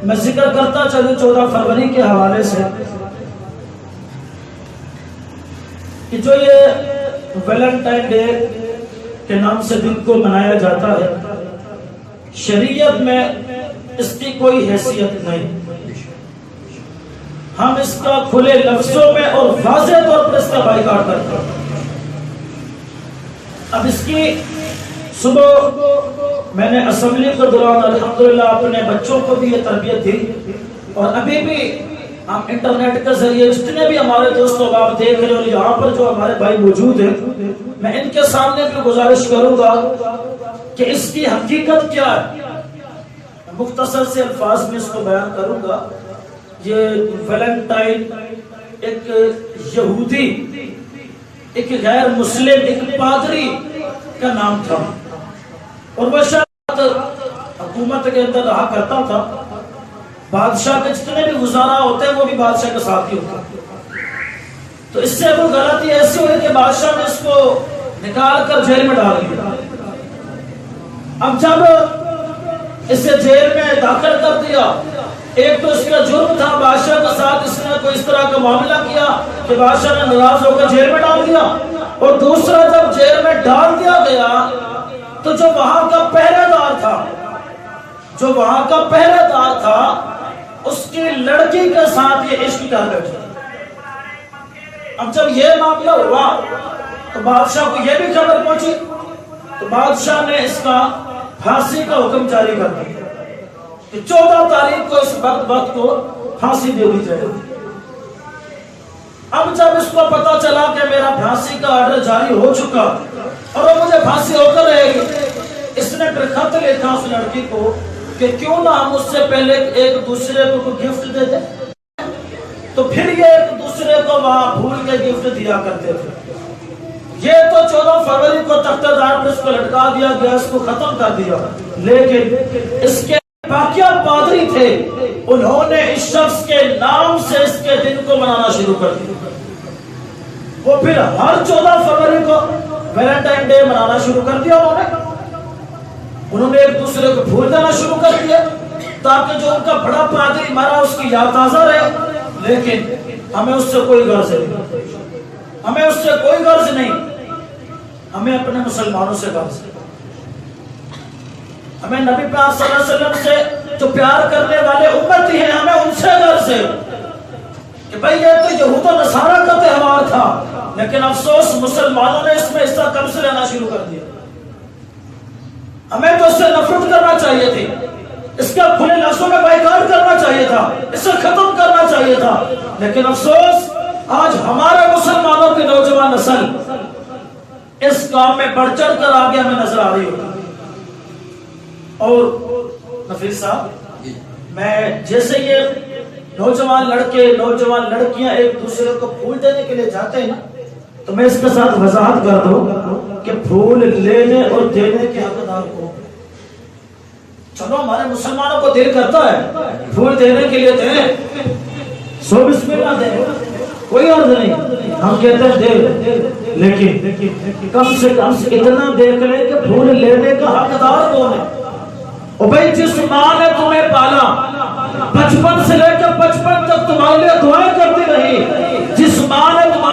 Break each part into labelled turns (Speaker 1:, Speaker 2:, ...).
Speaker 1: میں ذکر کرتا چلوں 14 فروری کے حوالے سے کہ جو یہ ویلنٹائن ڈے کے نام سے دن کو منایا جاتا ہے، شریعت میں اس کی کوئی حیثیت نہیں۔ ہم اس کا کھلے لفظوں میں اور واضح طور پر اس کا بائیکاٹ کرتے ہیں۔ اب اس کی صبح میں نے اسمبلی کے دوران الحمدللہ اپنے بچوں کو بھی یہ تربیت دی، اور ابھی بھی ہم انٹرنیٹ کے ذریعے جتنے بھی ہمارے دوستوں آپ دیکھ رہے ہو، یہاں پر جو ہمارے بھائی موجود ہیں، میں ان کے سامنے بھی گزارش کروں گا کہ اس کی حقیقت کیا ہے۔ مختصر سے الفاظ میں اس کو بیان کروں گا۔ یہ ویلنٹائن ایک یہودی، ایک غیر مسلم، ایک پادری کا نام تھا، اور وہ شاید حکومت کے اندر رہا کرتا تھا۔ بادشاہ کے جتنے بھی وزراء ہوتے ہیں وہ بھی بادشاہ کے ساتھ ہی ہوتے ہیں۔ تو اس سے وہ غلطی ایسی ہوئی کہ بادشاہ نے اس کو نکال کر جیل میں ڈال دیا۔ اب جب اسے جیل میں داخل کر دیا، ایک تو اس کا جرم تھا بادشاہ کے ساتھ اس نے کوئی اس طرح کا معاملہ کیا کہ بادشاہ نے ناراض ہو کر جیل میں ڈال دیا، اور دوسرا جب جیل میں ڈال دیا گیا تو جو وہاں کا پہرے دار تھا، اس کی لڑکی کے ساتھ یہ عشق کر بیٹھا۔ اب جب یہ معاملہ ہوا تو بادشاہ کو یہ بھی خبر پہنچی، تو بادشاہ نے اس کا پھانسی کا حکم جاری کر دیا کہ 14 تاریخ کو اس وقت کو پھانسی دے دی جائے۔ اب جب اس کو پتا چلا کہ میرا پھانسی کا آرڈر جاری ہو چکا اور وہ مجھے پھانسی ہو کر رہے گی، اس نے پھر خط لکھا اس لڑکی کو کہ کیوں نہ ہم اس سے پہلے ایک دوسرے کو گفٹ دے دیں۔ تو پھر یہ ایک دوسرے کو وہاں بھول کے گفٹ دیا کرتے تھے۔ یہ تو 14 فروری کو تختہ دار پر اس کو لٹکا دیا گیا، اس کو ختم کر دیا، لیکن اس کے باقیہ پادری تھے، انہوں نے اس شخص کے نام سے اس کے دن کو منانا شروع کر دیا۔ وہ پھر ہر 14 فروری کو ویلنٹائن ڈے منانا شروع کر دیا۔ انہوں نے ایک دوسرے کو بھول دینا شروع کر دیا تاکہ جو ان کا بڑا پادری مرا اس کی یاد تازہ رہے، لیکن ہمیں اس سے کوئی غرض نہیں، ہمیں اپنے مسلمانوں سے غرض ہے۔ ہمیں نبی پاک صلی اللہ علیہ وسلم سے جو پیار کرنے والے امتی ہیں، ہمیں ان سے غرض ہے کہ بھئی یہ تو یہود و نصارہ کا تہوار تھا، لیکن افسوس مسلمانوں نے اس میں حصہ کم سے لینا شروع کر دیا۔ ہمیں تو اس سے نفرت کرنا چاہیے تھی، اس کا کھلے لفظوں میں بائیکاٹ کرنا چاہیے تھا، اسے ختم کرنا چاہیے تھا، لیکن افسوس آج ہمارے مسلمانوں کی نوجوان نسل اس کام میں بڑھ چڑھ کر آگے ہمیں نظر آ رہی ہوگی۔ اور نفیس صاحب، میں جیسے یہ نوجوان لڑکے نوجوان لڑکیاں ایک دوسرے کو پھول دینے کے لیے جاتے ہیں نا، تو میں اس کے ساتھ وضاحت کر دوں کہ پھول لینے اور دینے کے حقدار کو، چلو ہمارے مسلمانوں کو دل کرتا ہے پھول دینے کے لیے دیں، سو بسم اللہ دیں، کوئی عرض نہیں، ہم کہتے ہیں دے، لیکن کم سے کم اتنا دیکھ لیں کہ پھول لینے کا حقدار کون ہے۔ اور بھائی جس ماں نے تمہیں پالا، بچپن سے لے کر بچپن تک تمہارے لیے دعائیں کرتی رہی، جس ماں نے تمہارے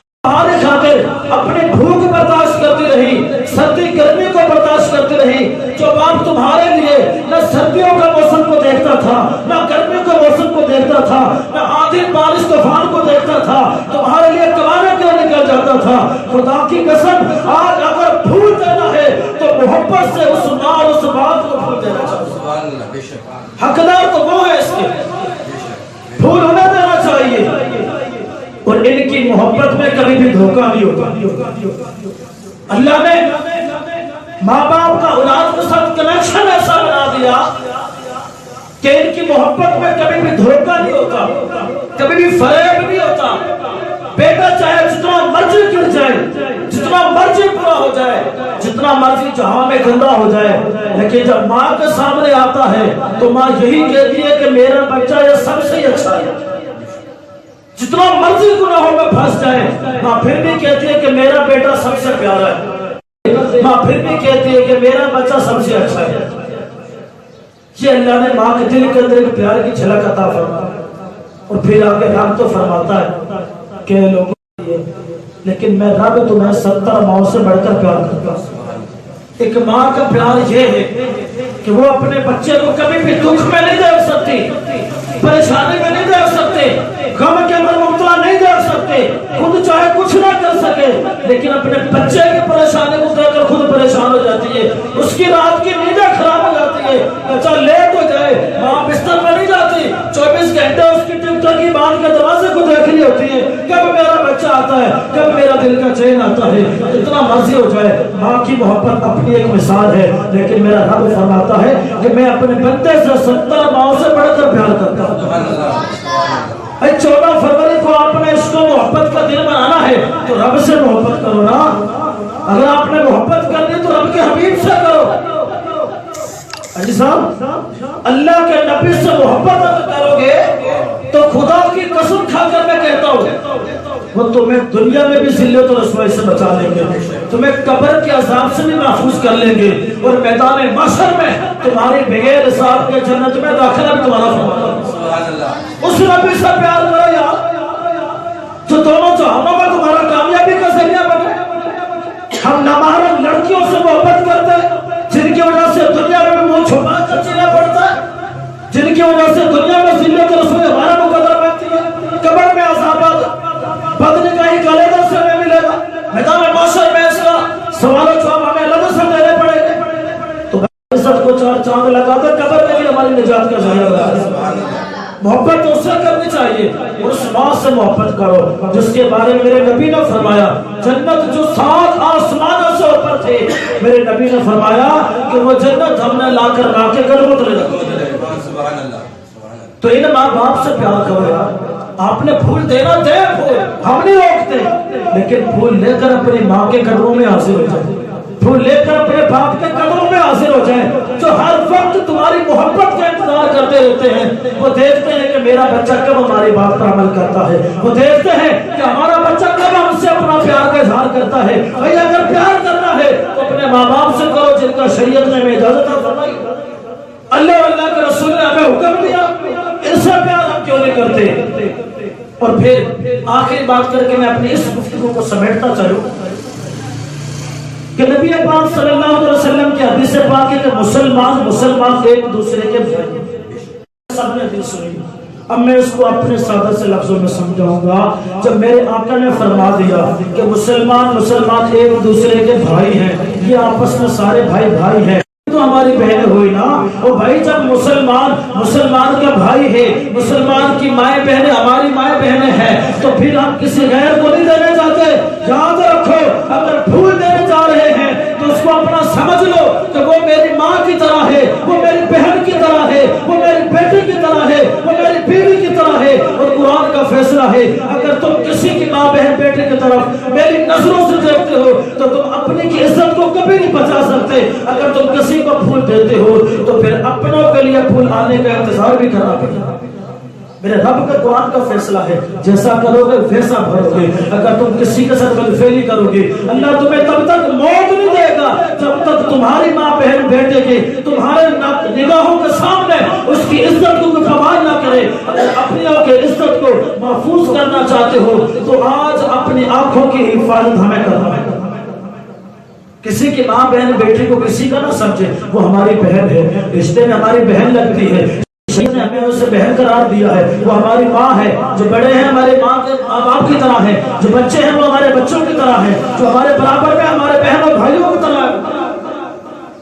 Speaker 1: خاطر اپنی بھوک برداشت کرتی رہی، سردی گرمی کو برداشت کرتی رہی، جو باپ تمہارے لیے نہ سردیوں کا موسم کو دیکھتا تھا، نہ گرمی کے موسم کو دیکھتا تھا، نہ آندھی بارش طوفان کو دیکھتا تھا، تمہارے لیے کمانے کے لیے نکل جاتا تھا، خدا کی قسم آج اگر بھول دینا ہے تو محبت سے اس ماں اور اس باپ کو بھول دینا چاہیے۔ حقدار تو وہ ہے اس کے، بھول انہیں دینا چاہیے، اور ان کی محبت میں کبھی بھی دھوکہ نہیں ہوتا۔ اللہ نے ماں باپ کا اولاد کے ساتھ کنیکشن ایسا بنا دیا کہ ان کی محبت میں کبھی بھی دھوکہ نہیں ہوتا، کبھی بھی فریب نہیں ہوتا۔ بیٹا چاہے جتنا مرضی گر جائے، جتنا مرضی برا ہو جائے، جتنا مرضی جہاں میں گندا ہو جائے، لیکن جب ماں کے سامنے آتا ہے تو ماں یہی کہتی ہے کہ میرا بچہ یہ سب سے اچھا ہے۔ جتنا مرضی گناہوں میں پھنس جائے، ماں پھر بھی کہتی ہے کہ میرا بیٹا سب سے پیارا ہے، ماں پھر بھی کہتی ہے کہ میرا بچہ سب سے اچھا ہے۔ یہ اللہ نے ماں کے دل کے اندر ایک پیار کی جھلک عطا فرمایا اور پھر آگے رب تو فرماتا ہے کہ لوگوں لیکن میں رب تمہیں 70 ماؤں سے بڑھ کر پیار کرتا ہوں۔ ایک ماں کا پیار یہ ہے کہ وہ اپنے بچے کو کبھی بھی دکھ میں نہیں دیکھ سکتی، پریشانی میں نہیں دیکھ سکتے، غم کے اندر مبتلا نہیں دیکھ سکتے، خود چاہے کچھ نہ کر سکے لیکن اپنے بچے کی پریشانی کو دیکھ کر خود پریشان ہو جاتی ہے، اس کی رات کی نیندیں خراب ہو جاتی ہے، بچہ لیٹ ہو جائے ماں بستر میں نہیں جاتی، 24 گھنٹے اس کی ٹک ٹک کی بات کے دروازے کو دیکھ رہی ہوتی ہے، کب میرا بچہ آتا ہے، کب میرا دل کا چین آتا ہے، اتنا مرضی ہو جائے۔ ماں کی محبت اپنی ایک مثال ہے، لیکن میرا رب فرماتا ہے کہ میں اپنے بندے سے 70 ماؤں سے بڑھ کر پیار کرتا ہوں۔ 14 فروری کو آپ نے اس کو محبت کا دن منانا ہے تو رب سے محبت کرو نا، اگر آپ نے محبت کرنی تو رب کے حبیب سے کرو۔ حاجی صاحب اللہ کے نبی سے محبت اگر کرو گے تو خدا کی قسم کھا کر میں کہتا ہوں وہ تمہیں دنیا میں بھی ذلت و رسوائی سے بچا لیں گے، تمہیں قبر کے عذاب سے بھی محفوظ کر لیں گے اور میدان محشر میں تمہاری بغیر حساب کے جنت میں داخلہ بھی تمہارا فرمایا۔ اس نبی سے پیار کرو یار جو دونوں جہانوں میں تمہارا کامیابی کا ذریعہ بنے۔ ہم نامحرم لڑکیوں سے محبت کرتے ہیں جن کی وجہ سے دنیا میں بھی منہ چھپا کر جینا پڑتا ہے، جن کی وجہ سے دنیا میں ذلت و رسوائی ہمارا مقدر بنتی ہے، قبر میں عذابات بدنگاہی کا علیحدہ سے ہمیں ملے گا، میدان محشر میں اس کا سوال و جواب ہمیں الگ سے دینے پڑے گے، تو عزت کو 4 چاند لگا کر قبر میں بھی ہماری نجات کا ذریعہ بنا۔ محبت اس سے کرنی چاہیے اور اس ماں سے محبت کرو جس کے بارے میں میرے نبی نے فرمایا جنت جو 7 آسمانوں سے اوپر تھے، میرے نبی نے فرمایا کہ وہ جنت ہم نے لا کر ماں کے گلوں تلے رکھی۔ تو ان ماں باپ سے پیار کرو یار، آپ نے پھول دینا دے، پھول ہم نہیں روکتے، لیکن پھول لے کر اپنی ماں کے قدموں میں حاضر ہو جائے، پھول لے کر اپنے باپ کے قدموں میں حاضر ہو جائیں، جو ہر وقت تمہاری محبت کا انتظار کرتے رہتے ہیں، وہ دیکھتے ہیں کہ میرا بچہ کب ہماری بات پر عمل کرتا ہے، وہ دیکھتے ہیں کہ ہمارا بچہ کب ہم سے اپنا پیار کا اظہار کرتا ہے۔ بھائی اگر پیار کرنا ہے تو اپنے ماں باپ سے کرو جن کا شریعت نے ہمیں اجازت فرمائی، اللہ اور اللہ کے رسول نے ہمیں حکم دیا، ان سے پیار ہم کیوں نہیں کرتے؟ اور پھر آخری بات کر کے میں اپنی اس گفتگو کو سمیٹتا چلوں کہ نبی پاک صلی اللہ علیہ وسلم کی حدیث پاک ہے کہ مسلمان ایک دوسرے کے بھائی، سب نے حدیث سنی۔ اب میں اس کو اپنے سادہ سے لفظوں میں سمجھاؤں گا۔ جب میرے آقا نے فرما دیا کہ مسلمان ایک دوسرے کے بھائی ہیں، یہ آپس میں سارے بھائی ہیں، تو ہماری بہنیں ہوئی نا، اور بھائی جب مسلمان کا بھائی ہے، مسلمان کی مائیں بہنیں ہماری مائیں بہنیں ہیں، تو پھر ہم کسی غیر کو نہیں دینے چاہتے۔ یاد رکھو اگر پھول دینے جا رہے ہیں تو اس کو اپنا سمجھ لو کہ وہ میری ماں کی طرح ہے، وہ میری بہن کی طرح ہے، وہ میری بیٹی کی طرح ہے، وہ میری بیوی کی طرح ہے، اور قرآن کا فیصلہ ہے اگر تم کسی کی ماں بہن بیٹی کی طرف میری نظروں سے دیکھتے ہو تو تم اپنی کی عزت کو کبھی نہیں بچا سکتے۔ اگر تم کسی کو پھول دیتے ہو تو پھر اپنوں کے لیے پھول آنے کا انتظار بھی کرنا پڑے گا۔ میرے رب کا قرآن کا فیصلہ ہے، جیسا کرو گے ویسا بھرو گے۔ اگر تم کسی کے ساتھ بدفعلی کرو گے اللہ تمہیں تب تک موت نہیں دے گا جب تک تمہاری ماں بہن بیٹے کے تمہارے نگاہوں کے سامنے اس کی عزت کو پامال نہ کرے۔ اگر اپنی کی عزت کو محفوظ کرنا چاہتے ہو تو آج اپنی آنکھوں کی حفاظت ہمیں کرنا ہے۔ کسی کی ماں بہن بیٹی کو کسی کا نہ سمجھے، وہ ہماری بہن ہے، رشتے میں ہماری بہن لگتی ہے، شریعت نے ہمیں اسے بہن قرار دیا ہے، وہ ہماری ماں ہے، جو بڑے ہیں ہمارے ماں کے ماں باپ کی طرح ہیں، جو بچے ہیں وہ ہمارے بچوں کی طرح ہیں، جو ہمارے برابر میں ہمارے بہن اور بھائیوں کی طرح ہیں۔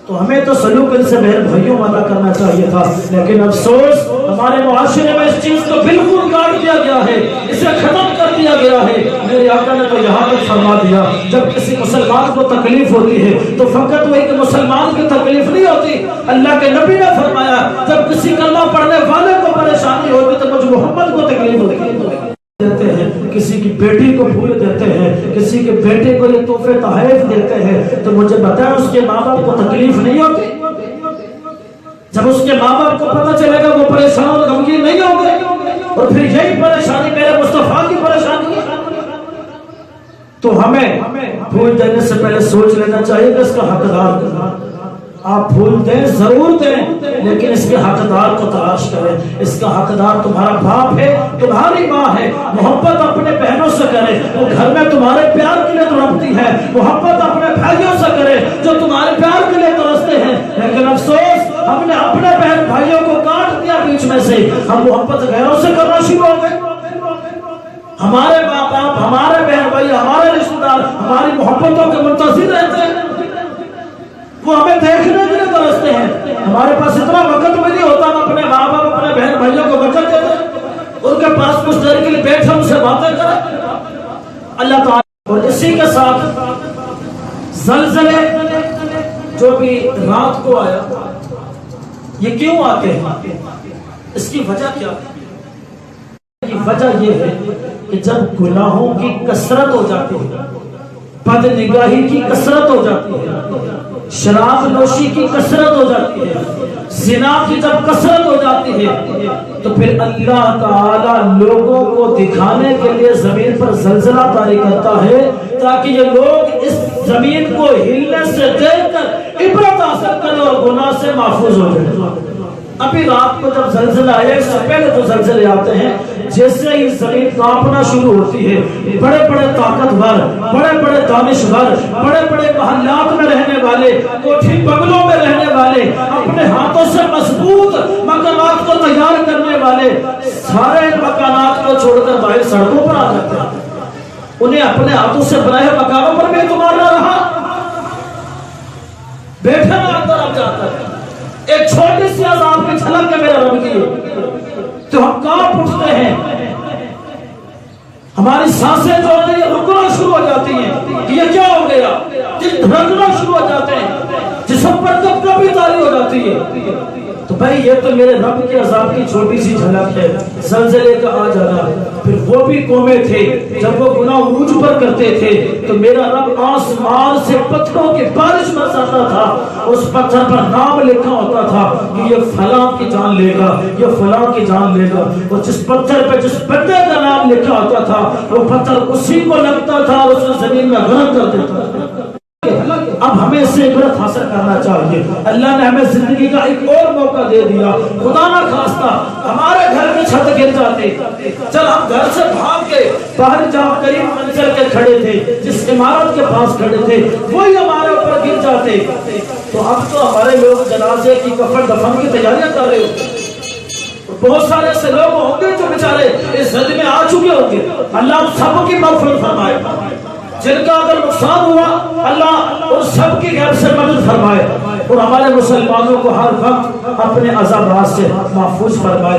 Speaker 1: تو ہمیں تو سلوک ان سے بہن بھائیوں والا کرنا چاہیے تھا، لیکن افسوس ہمارے معاشرے میں اس چیز کو بالکل کاٹ دیا گیا ہے، اسے ختم کر دیا گیا ہے۔ میرے آقا نے تو یہاں تک فرما دیا جب کسی مسلمان کو تکلیف ہوتی ہے تو فقط وہ ایک مسلمان کی تکلیف نہیں ہوتی، اللہ کے نبی نے فرمایا جب کسی کلمہ پڑھنے والے کو پریشانی ہوتی تو مجھ محمد کو تکلیف ہوتی دیتے ہیں، کسی کی بیٹی کو پھول دیتے ہیں، کسی کے بیٹے کو یہ تحفے تحائف دیتے ہیں، تو مجھے بتائیں اس کے ماں باپ کو تکلیف نہیں ہوتی؟ جب اس کے ماں باپ کو پتہ چلے گا وہ پریشان اور غمگین نہیں ہوں گے، اور پھر یہی پریشانی میرے مصطفیٰ کی پریشانی ہے۔ تو ہمیں پھول دینے سے پہلے سوچ لینا چاہیے کہ اس کا حقدار آپ پھول دیں ضرور دیں، لیکن اس کے حقدار کو تلاش کریں۔ اس کا حقدار تمہارا باپ ہے، تمہاری ماں ہے۔ محبت اپنے بہنوں سے کرے، وہ گھر میں تمہارے پیار کے لیے تڑپتی ہے۔ محبت اپنے بھائیوں سے کرے جو تمہارے پیار کے لیے ترستے ہیں۔ لیکن افسوس ہم نے اپنے بہن بھائیوں کو کاٹ دیا بیچ میں سے، ہم محبت غیروں سے کرنا شروع ہو گئے۔ ہمارے ماں باپ، ہمارے بہن بھائی، ہمارے رشتہ دار ہماری محبتوں کے منتظر رہتے ہیں، وہ ہمیں دیکھنے کے لیے ترستے ہیں۔ ہمارے پاس اتنا وقت بھی نہیں ہوتا ہم اپنے ماں باپ اپنے بہن بھائیوں کو وقت دیتے ہیں، ان کے پاس کچھ دیر کے لیے بیٹھے ان سے باتیں کریں۔ اللہ تعالیٰ اور اسی کے ساتھ زلزلے جو بھی رات کو آیا، یہ کیوں آتے ہیں؟ اس کی وجہ کیا ہے؟ کی وجہ یہ ہے کہ جب گناہوں کی کثرت ہو جاتی ہے، بد نگاہی کی کثرت ہو جاتی ہے، شراب نوشی کی کثرت ہو جاتی ہے، زنا کی جب کثرت ہو جاتی ہے، تو پھر اللہ تعالیٰ لوگوں کو دکھانے کے لیے زمین پر زلزلہ طاری کرتا ہے تاکہ یہ لوگ اس زمین کو ہلنے سے دیکھ کر عبرت حاصل کریں اور گناہ سے محفوظ ہو جائیں۔ ابھی رات کو جب زلزلہ آیا، اس سے پہلے جو زلزلے آتے ہیں، جیسے ہی زمین کانپنا شروع ہوتی ہے، بڑے بڑے طاقتور، بڑے بڑے دانشور، بڑے بڑے محلات میں رہنے والے، کوٹھی بنگلوں میں رہنے والے، اپنے ہاتھوں سے مضبوط مکانات کو تیار کرنے والے، سارے مکانات کو چھوڑ کر باہر سڑکوں پر آ جاتے ہیں۔ انہیں اپنے ہاتھوں سے بنائے مکانوں پر بھی اعتماد نہ رہا، بیٹھے نہ اندر اب جاتا ہے۔ ایک چھوٹی سی عذاب کی جھلک کے میرے رب کی تو ہم کانپ اٹھتے ہیں، ہماری سانسیں جو ہوتی ہیں رکنا شروع ہو جاتی ہیں کہ یہ کیا ہو گیا، دل دھڑکنا شروع ہو جاتے ہیں، جسم پر کپکپی طاری ہو جاتی ہے۔ تو بھائی یہ تو میرے رب کے عذاب کی چھوٹی سی جھلک ہے، زلزلے کا آ جانا۔ پھر وہ بھی قومیں تھے جب وہ گناہ عروج پر کرتے تھے تو میرا رب آسمان سے پتھروں کی بارش برساتا تھا، اس پتھر پر نام لکھا ہوتا تھا کہ یہ فلاں کی جان لے گا، یہ فلاں کی جان لے گا، اور جس پتھر پہ جس بندے کا نام لکھا ہوتا تھا وہ پتھر اسی کو لگتا تھا اور اسے زمین میں غرق کر دیتا تھا۔ اب ہمیں اس سے عبرت حاصل کرنا چاہیے۔ اللہ نے ہمیں زندگی کا ایک اور موقع دے دیا، خدا نہ خواستہ ہمارے گھر کی چھت گر جاتے، چل ہم گھر سے بھاگ کے باہر جہاں قریب منزل کے کھڑے تھے، جس عمارت کے پاس کھڑے تھے، وہی ہمارے اوپر گر جاتے، تو اب تو ہمارے لوگ جنازے کی کفن دفن کی تیاریاں کر رہے ہوتے۔ بہت سارے ایسے لوگ ہوں گے جو بیچارے اس زد میں آ چکے ہوں گے، اللہ ہم سب کی مغفرت فرمائے، جن کا اگر نقصان ہوا اللہ ان سب کی غیب سے مدد فرمائے، اور ہمارے مسلمانوں کو ہر وقت اپنے عذابات سے محفوظ فرمائے۔